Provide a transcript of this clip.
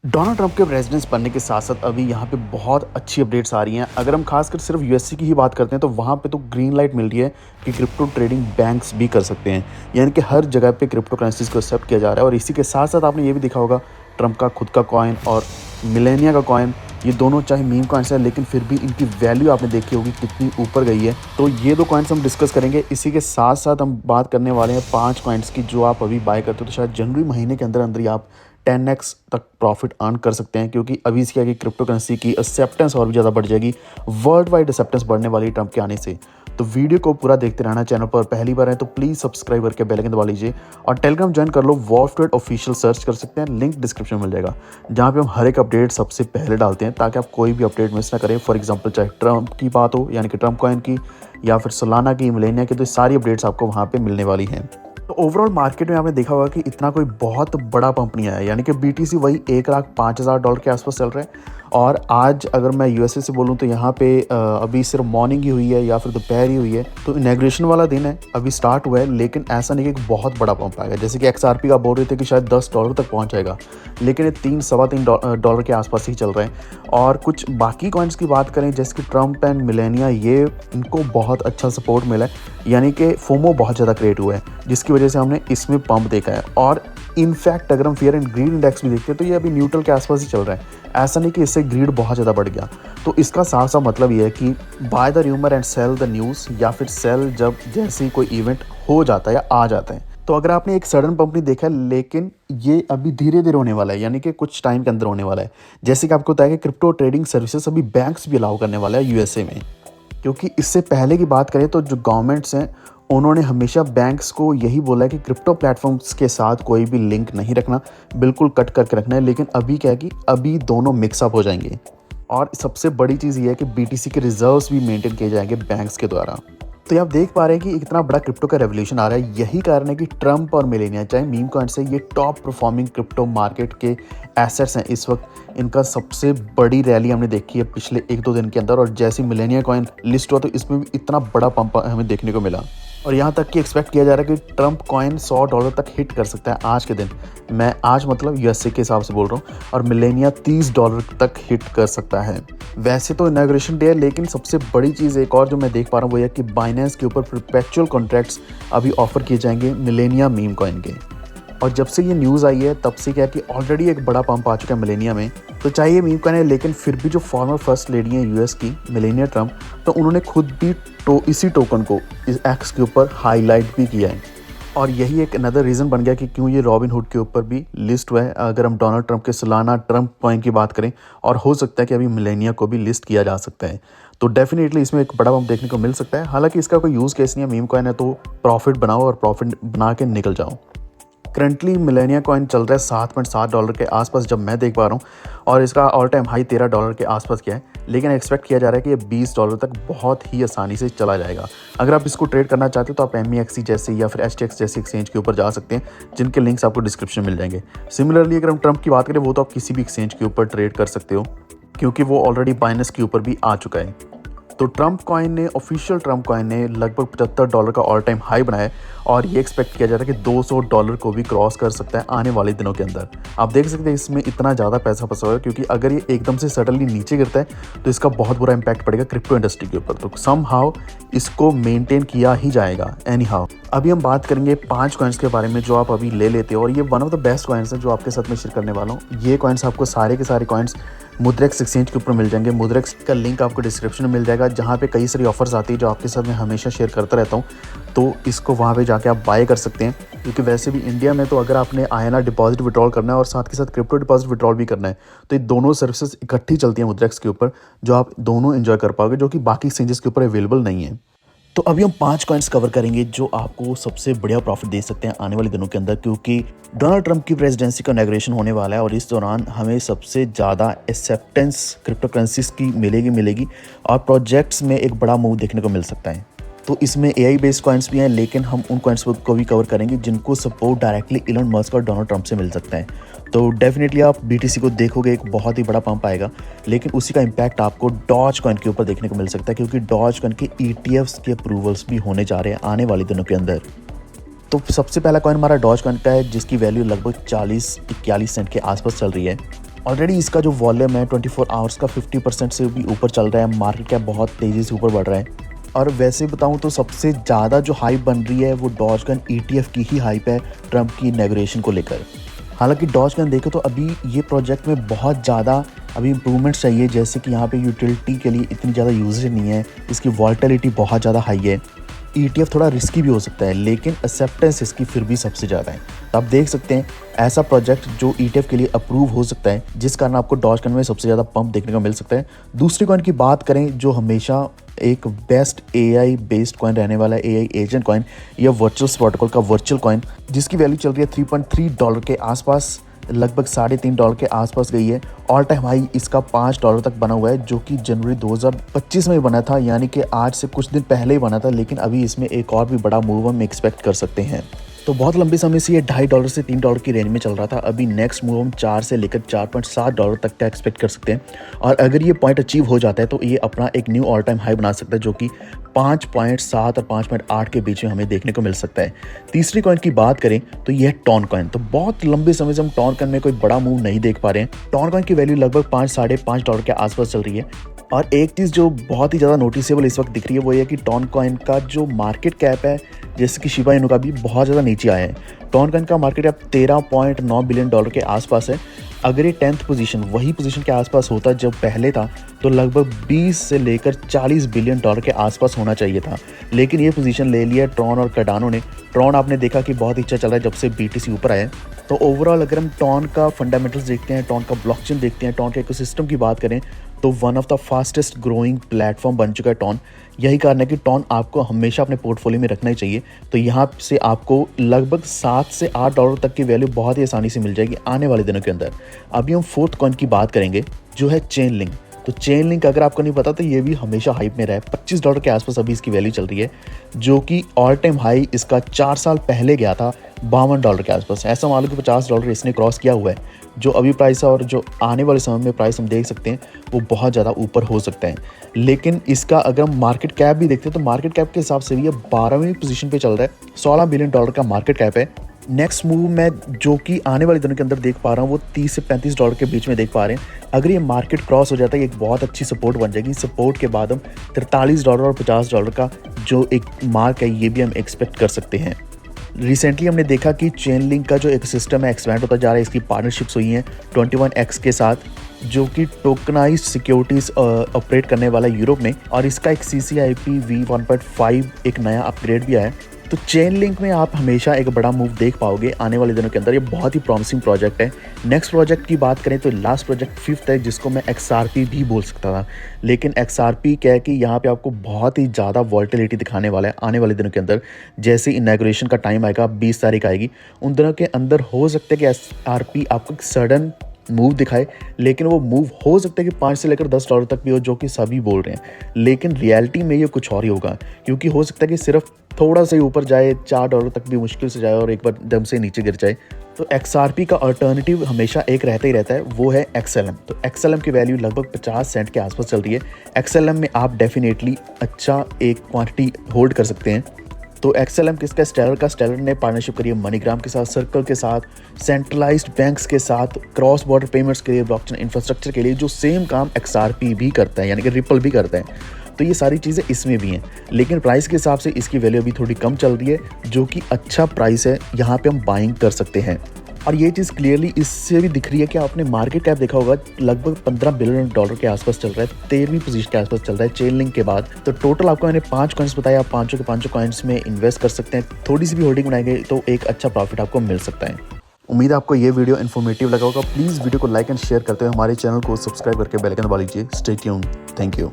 Donald Trump के president बनने के साथ-साथ अभी यहाँ पे बहुत अच्छी अपडेट्स आ रही हैं। अगर हम खासकर सिर्फ यूएसए की ही बात करते हैं तो वहाँ पे तो ग्रीन लाइट मिल रही है कि क्रिप्टो ट्रेडिंग बैंक्स भी कर सकते हैं। यानी कि हर जगह पे क्रिप्टो करेंसीज़ को एक्सेप्ट किया जा रहा है और इसी के साथ-साथ आपने ये भी देखा होगा ट्रंप का खुद का कॉइन और मिलेनिया का कॉइन, ये दोनों चाहे मीम कॉइन्स हैं लेकिन फिर भी इनकी वैल्यू आपने देखी होगी कितनी ऊपर गई है। तो ये 2 कॉइन्स हम डिस्कस करेंगे। इसी के साथ-साथ हम बात करने वाले हैं 5 कॉइन्स की जो आप अभी बाय करते हो तो शायद जनवरी महीने के अंदर-अंदर ही आप 10x तक प्रॉफिट अर्न कर सकते हैं, क्योंकि अभी इसकी आगे क्रिप्टो करेंसी की एक्सेप्टेंस और भी ज़्यादा बढ़ जाएगी। वर्ल्ड वाइड एक्सेप्टेंस बढ़ने वाली है ट्रंप के आने से। तो वीडियो को पूरा देखते रहना। चैनल पर पहली बार है तो प्लीज़ सब्सक्राइब करके बेल आइकन दबा लीजिए और टेलीग्राम ज्वाइन कर लो। वॉल स्ट्रीट ऑफिशियल सर्च कर सकते हैं, लिंक डिस्क्रिप्शन में मिल जाएगा, जहाँ पे हम हर एक अपडेट सबसे पहले डालते हैं ताकि आप कोई भी अपडेट मिस ना करें। फॉर एग्जांपल चाहे ट्रंप की बात हो यानी कि ट्रंप कॉइन की या फिर सोलाना की, मिलेनिया की, तो सारी अपडेट्स आपको वहाँ पे मिलने वाली हैं। तो ओवरऑल मार्केट में आपने देखा होगा कि इतना कोई बहुत बड़ा पंप नहीं आया, यानी कि बीटीसी वही $1,05,000 के आसपास चल रहा है। और आज अगर मैं यूएसए से बोलूँ तो यहाँ पे अभी सिर्फ मॉर्निंग ही हुई है या फिर दोपहर ही हुई है, तो इनॉग्रेशन वाला दिन है, अभी स्टार्ट हुआ है। लेकिन ऐसा नहीं कि एक बहुत बड़ा पंप आएगा, जैसे कि XRP का बोल रहे थे कि शायद $10 तक पहुँच जाएगा, लेकिन ये $3-3.25 के आसपास ही चल रहे हैं। और कुछ बाकी कॉइन्स की बात करें जैसे कि ट्रंप एंड मिलेनिया, ये इनको बहुत अच्छा सपोर्ट मिला है, यानी कि फोमो बहुत ज़्यादा क्रिएट हुआ है जिसकी वजह से हमने इसमें पंप देखा है। और इनफैक्ट अगर हम फियर एंड ग्रीड इंडेक्स भी देखते हैं तो ये अभी न्यूट्रल के आसपास ही चल रहा है। ऐसा नहीं कि इससे ग्रीड बहुत ज़्यादा बढ़ गया। तो इसका साफ साफ मतलब ये है कि buy the rumour and sell the news, या फिर सेल जब जैसे कोई इवेंट हो जाता है या आ जाता है। तो अगर आपने एक सडन पंप नहीं देखा है, लेकिन ये अभी धीरे धीरे होने वाला है, यानी कि कुछ टाइम के अंदर होने वाला है। जैसे कि आपको बताया कि क्रिप्टो ट्रेडिंग सर्विसेज अभी बैंक्स भी अलाउ करने वाला है यूएसए में, क्योंकि इससे पहले की बात करें तो जो गवर्नमेंट्स हैं उन्होंने हमेशा बैंक्स को यही बोला है कि क्रिप्टो प्लेटफॉर्म्स के साथ कोई भी लिंक नहीं रखना, बिल्कुल कट करके रखना है। लेकिन अभी क्या है कि अभी दोनों मिक्सअप हो जाएंगे और सबसे बड़ी चीज़ ये है कि बीटीसी के रिजर्व्स भी मेंटेन किए जाएंगे बैंक्स के द्वारा। तो ये आप देख पा रहे हैं कि इतना बड़ा क्रिप्टो का रेवोल्यूशन आ रहा है। यही कारण है कि ट्रंप और मिलेनिया चाहे मीम कॉइन से ये टॉप परफॉर्मिंग क्रिप्टो मार्केट के एसेट्स हैं इस वक्त। इनका सबसे बड़ी रैली हमने देखी है पिछले 1-2 दिन के अंदर, और जैसे मिलेनिया कॉइन लिस्ट हुआ तो इसमें भी इतना बड़ा पंप हमें देखने को मिला। और यहाँ तक कि एक्सपेक्ट किया जा रहा है कि ट्रंप कॉइन $100 तक हिट कर सकता है आज के दिन। मैं आज मतलब यूएसए के हिसाब से बोल रहा हूँ। और मिलेनिया $30 तक हिट कर सकता है। वैसे तो इनॉग्रेशन डे है, लेकिन सबसे बड़ी चीज़ एक और जो मैं देख पा रहा हूँ वो यह कि बाइनेंस के ऊपर परपेचुअल कॉन्ट्रैक्ट्स अभी ऑफर किए जाएंगे मिलेनिया मीम कॉइन के। और जब से ये न्यूज़ आई है तब से क्या है कि ऑलरेडी एक बड़ा पंप आ चुका है मिलेनिया में। तो चाहिए मीम कॉइन है, लेकिन फिर भी जो फॉर्मर फर्स्ट लेडी है यूएस की मिलेनिया ट्रंप, तो उन्होंने खुद भी इसी टोकन को इस एक्स के ऊपर हाईलाइट भी किया है। और यही एक अनदर रीज़न बन गया कि क्यों ये रॉबिनहुड के ऊपर भी लिस्ट हुआ है। अगर हम डोनाल्ड ट्रंप के सालाना ट्रंप कॉइन की बात करें, और हो सकता है कि अभी मिलेनिया को भी लिस्ट किया जा सकता है, तो डेफिनेटली इसमें एक बड़ा पंप देखने को मिल सकता है। हालांकि इसका कोई यूज़ केस नहीं है, मीम कॉइन है तो प्रॉफिट बनाओ और प्रॉफिट बना के निकल जाओ। करंटली मिलेनिया कॉइन चल रहा है $7.7 के आसपास जब मैं देख पा रहा हूँ, और इसका ऑल टाइम हाई $13 के आसपास किया है। लेकिन एक्सपेक्ट किया जा रहा है कि ये $20 तक बहुत ही आसानी से चला जाएगा। अगर आप इसको ट्रेड करना चाहते हो तो आप MEXC जैसे या फिर HTX जैसे एक्सचेंज के ऊपर जा सकते हैं, जिनके लिंक्स आपको डिस्क्रिप्शन में मिल जाएंगे। सिमिलरली अगर हम ट्रंप की बात करें वो तो आप किसी भी एक्सचेंज के ऊपर ट्रेड कर सकते हो, क्योंकि वो ऑलरेडी बाइनेंस के ऊपर भी आ चुका है। तो ट्रंप कॉइन ने, ऑफिशियल ट्रंप कॉइन ने लगभग $75 का ऑल टाइम हाई बनाया है, और ये एक्सपेक्ट किया जा रहा है कि $200 को भी क्रॉस कर सकता है आने वाले दिनों के अंदर। आप देख सकते हैं इसमें इतना ज़्यादा पैसा फंसा हुआ है, क्योंकि अगर ये एकदम से सडनली नीचे गिरता है तो इसका बहुत बुरा इंपैक्ट पड़ेगा क्रिप्टो इंडस्ट्री के ऊपर। तो सम हाउ इसको मेनटेन किया ही जाएगा एनी हाउ। अभी हम बात करेंगे 5 कॉइन्स के बारे में जो आप अभी ले लेते हो, और ये one of the best coins है जो आपके साथ में शेयर करने वाला हूँ। ये कॉइन्स आपको सारे के सारे कॉइन्स मुद्रेक्स एक्सचेंज के ऊपर मिल जाएंगे। मुद्रेक्स का लिंक आपको डिस्क्रिप्शन में मिल जाएगा, जहाँ पे कई सारी ऑफर्स आती है जो आपके साथ में हमेशा शेयर करता रहता हूँ। तो इसको वहाँ पे जाके आप बाय कर सकते हैं, क्योंकि वैसे भी इंडिया में तो अगर आपने INR डिपॉजिट विड्रॉल करना है और साथ के साथ क्रिप्टो डिपॉजिट विड्रॉल भी करना है, तो ये दोनों सर्विसेज इकट्ठी चलती हैं मुद्रेक्स के ऊपर, जो आप दोनों एंजॉय कर पाओगे, जो कि बाकी एक्सचेंजेस के ऊपर अवेलेबल नहीं है। तो अभी हम 5 कॉइन्स कवर करेंगे जो आपको सबसे बढ़िया प्रॉफिट दे सकते हैं आने वाले दिनों के अंदर, क्योंकि डोनाल्ड ट्रंप की प्रेसिडेंसी का इनॉग्रेशन होने वाला है और इस दौरान हमें सबसे ज़्यादा एक्सेप्टेंस क्रिप्टो करेंसीज की मिलेगी और प्रोजेक्ट्स में एक बड़ा मूव देखने को मिल सकता है। तो इसमें AI बेस्ड कॉइन्स भी हैं, लेकिन हम उन कॉइन्स को भी कवर करेंगे जिनको सपोर्ट डायरेक्टली इलन मस्क और डोनाल्ड ट्रंप से मिल सकता है। तो डेफिनेटली आप BTC को देखोगे, एक बहुत ही बड़ा पंप आएगा, लेकिन उसी का इम्पैक्ट आपको डॉज कॉइन के ऊपर देखने को मिल सकता है, क्योंकि डॉज कॉइन के ETFs के अप्रूवल्स भी होने जा रहे हैं आने वाले दिनों के अंदर। तो सबसे पहला कॉइन हमारा डॉज कॉइन का है, जिसकी वैल्यू लगभग 40-41 सेंट के आसपास चल रही है। ऑलरेडी इसका जो वॉल्यूम है 24 आवर्स का 50% से भी ऊपर चल रहा है। मार्केट कैप बहुत तेज़ी से ऊपर बढ़ रहा है। और वैसे बताऊं तो सबसे ज़्यादा जो हाइप बन रही है वो डॉजकॉइन ETF की ही हाइप है ट्रंप की इनॉग्रेशन को लेकर। हालांकि डॉजकॉइन देखें तो अभी ये प्रोजेक्ट में बहुत ज़्यादा अभी इम्प्रूवमेंट्स चाहिए, जैसे कि यहाँ पे यूटिलिटी के लिए इतनी ज़्यादा यूजेज नहीं है, इसकी वॉल्टिलिटी बहुत ज़्यादा हाई है। ETF थोड़ा रिस्की भी हो सकता है, लेकिन एक्सेप्टेंस इसकी फिर भी सबसे ज़्यादा है। तो आप देख सकते हैं ऐसा प्रोजेक्ट जो ETF के लिए अप्रूव हो सकता है, जिस कारण आपको डॉजकॉइन में सबसे ज़्यादा पंप देखने को मिल सकता है। दूसरी कॉइन की बात करें जो हमेशा एक बेस्ट AI बेस्ड कॉइन रहने वाला है, AI एजेंट कॉइन या वर्चुअल प्रोटोकॉल का वर्चुअल कॉइन, जिसकी वैल्यू चल रही है $3.3 के आसपास, लगभग $3.5 के आसपास गई है। ऑल टाइम हाई इसका $5 तक बना हुआ है, जो कि जनवरी 2025 में बना था, यानी कि आज से कुछ दिन पहले ही बना था। लेकिन अभी इसमें एक और भी बड़ा मूव हम एक्सपेक्ट कर सकते हैं। तो बहुत लंबे समय से ये $2.5 से $3 की रेंज में चल रहा था। अभी नेक्स्ट मूव हम 4 से लेकर $4.7 तक का एक्सपेक्ट कर सकते हैं। और अगर ये पॉइंट अचीव हो जाता है तो ये अपना एक न्यू ऑल टाइम हाई बना सकता है, जो कि 5.7 और 5.8 के बीच में हमें देखने को मिल सकता है। तीसरी कॉइन की बात करें तो ये है टॉन कॉइन। तो बहुत लंबे समय से हम टॉन कॉइन में कोई बड़ा मूव नहीं देख पा रहे हैं। टॉन कॉइन की वैल्यू लगभग $5-5.5 के आसपास चल रही है। और एक चीज़ जो बहुत ही ज़्यादा नोटिसेबल इस वक्त दिख रही है वो ये कि टॉन कॉइन का जो मार्केट कैप है, जैसे कि शिबा इनू का भी बहुत ज़्यादा नीचे आया है। टॉन कॉइन का मार्केट कैप $13.9 बिलियन के आसपास है। अगर ये 10th पोजीशन वही पोजीशन के आसपास होता जब पहले था, तो लगभग 20 से लेकर $40 बिलियन के आसपास होना चाहिए था। लेकिन ये पोजीशन ले लिया ट्रॉन और कार्डानो ने। ट्रॉन आपने देखा कि बहुत अच्छा चल रहा है जब से BTC ऊपर आया। तो ओवरऑल अगर हम टॉन का फंडामेंटल्स देखते हैं, टॉन का ब्लॉकचेन देखते हैं, टॉन के इकोसिस्टम की बात करें, तो one of the fastest growing platform बन चुका है टॉन। यही कारण है कि टॉन आपको हमेशा अपने पोर्टफोलियो में रखना ही चाहिए। तो यहाँ से आपको लगभग $7 से $8 तक की वैल्यू बहुत ही आसानी से मिल जाएगी आने वाले दिनों के अंदर। अभी हम फोर्थ कॉइन की बात करेंगे जो है चेन लिंक। तो चेन लिंक अगर आपको नहीं पता तो ये भी हमेशा हाइप में रहा है। $25 के आसपास अभी इसकी वैल्यू चल रही है, जो कि ऑल टाइम हाई इसका 4 साल पहले गया था $52 के आसपास। ऐसा मान लो कि $50 इसने क्रॉस किया हुआ है। जो अभी प्राइस है और जो आने वाले समय में प्राइस हम देख सकते हैं वो बहुत ज़्यादा ऊपर हो सकता है। लेकिन इसका अगर हम मार्केट कैप भी देखते हैं तो मार्केट कैप के हिसाब से भी ये 12वीं पोजीशन पे चल रहा है। $16 बिलियन का मार्केट कैप है। नेक्स्ट मूव मैं जो कि आने वाले दिनों के अंदर देख पा रहा हूँ वो $30 से $35 के बीच में देख पा रहे हैं। अगर ये मार्केट क्रॉस हो जाता है एक बहुत अच्छी सपोर्ट बन जाएगी। सपोर्ट के बाद हम $43 और $50 का जो एक मार्क है ये भी हम एक्सपेक्ट कर सकते हैं। रिसेंटली हमने देखा कि चेन लिंक का जो एक सिस्टम है एक्सपैंड होता जा रहा है। इसकी पार्टनरशिप्स हुई हैं 21X के साथ, जो कि टोकनाइज्ड सिक्योरिटीज ऑपरेट करने वाला यूरोप में, और इसका एक CCIP v1.5 एक नया अपग्रेड भी आया है। तो चेन लिंक में आप हमेशा एक बड़ा मूव देख पाओगे आने वाले दिनों के अंदर। ये बहुत ही प्रॉमिसिंग प्रोजेक्ट है। नेक्स्ट प्रोजेक्ट की बात करें तो लास्ट प्रोजेक्ट 5th है, जिसको मैं XRP भी बोल सकता था, लेकिन XRP क्या है कि यहाँ पे आपको बहुत ही ज़्यादा वॉल्टिलिटी दिखाने वाला है आने वाले दिनों के अंदर। जैसे इनॉग्रेशन का टाइम आएगा, 20 तारीख आएगी, उन दिनों के अंदर हो सकता है कि XRP आपको एक सडन मूव दिखाए, लेकिन वो मूव हो सकता है कि $5 से लेकर $10 तक भी हो, जो कि सभी बोल रहे हैं। लेकिन रियलिटी में ये कुछ और ही होगा, क्योंकि हो सकता है कि सिर्फ थोड़ा सा ही ऊपर जाए, $4 तक भी मुश्किल से जाए और एक बार दम से नीचे गिर जाए। तो XRP का अल्टरनेटिव हमेशा एक रहता ही रहता है, वो है XLM। तो XLM की वैल्यू लगभग 50 सेंट के आसपास चल रही है। XLM में आप डेफिनेटली अच्छा एक क्वांटिटी होल्ड कर सकते हैं। तो XLM किसका? स्टेलर का। स्टेलर ने पार्टनरशिप करी है मनीग्राम के साथ, सर्कल के साथ, सेंट्रलाइज्ड बैंक्स के साथ, क्रॉस बॉर्डर पेमेंट्स के लिए, ब्लॉकचेन इंफ्रास्ट्रक्चर के लिए, जो सेम काम XRP भी करता है, यानी कि रिपल भी करता है। तो ये सारी चीज़ें इसमें भी हैं, लेकिन प्राइस के हिसाब से इसकी वैल्यू अभी थोड़ी कम चल रही है, जो कि अच्छा प्राइस है, यहाँ पे हम बाइंग कर सकते हैं। और ये चीज़ क्लियरली इससे भी दिख रही है कि आपने मार्केट कैप देखा होगा, लगभग $15 बिलियन के आसपास चल रहा है, 13वीं पोजीशन के आसपास चल रहा है चेन लिंक के बाद। तो टोटल आपको मैंने 5 कॉइन्स बताया, आप पाँचों के पाँचों कॉइन्स में इन्वेस्ट कर सकते हैं। थोड़ी सी भी होल्डिंग बनाएंगे तो एक अच्छा प्रॉफिट आपको मिल सकता है। उम्मीद है आपको ये वीडियो इन्फॉर्मेटिव लगा होगा। प्लीज़ वीडियो को लाइक एंड शेयर करते हुए हमारे चैनल को सब्सक्राइब करके बेल आइकन दबा लीजिए। Stay tuned. Thank you.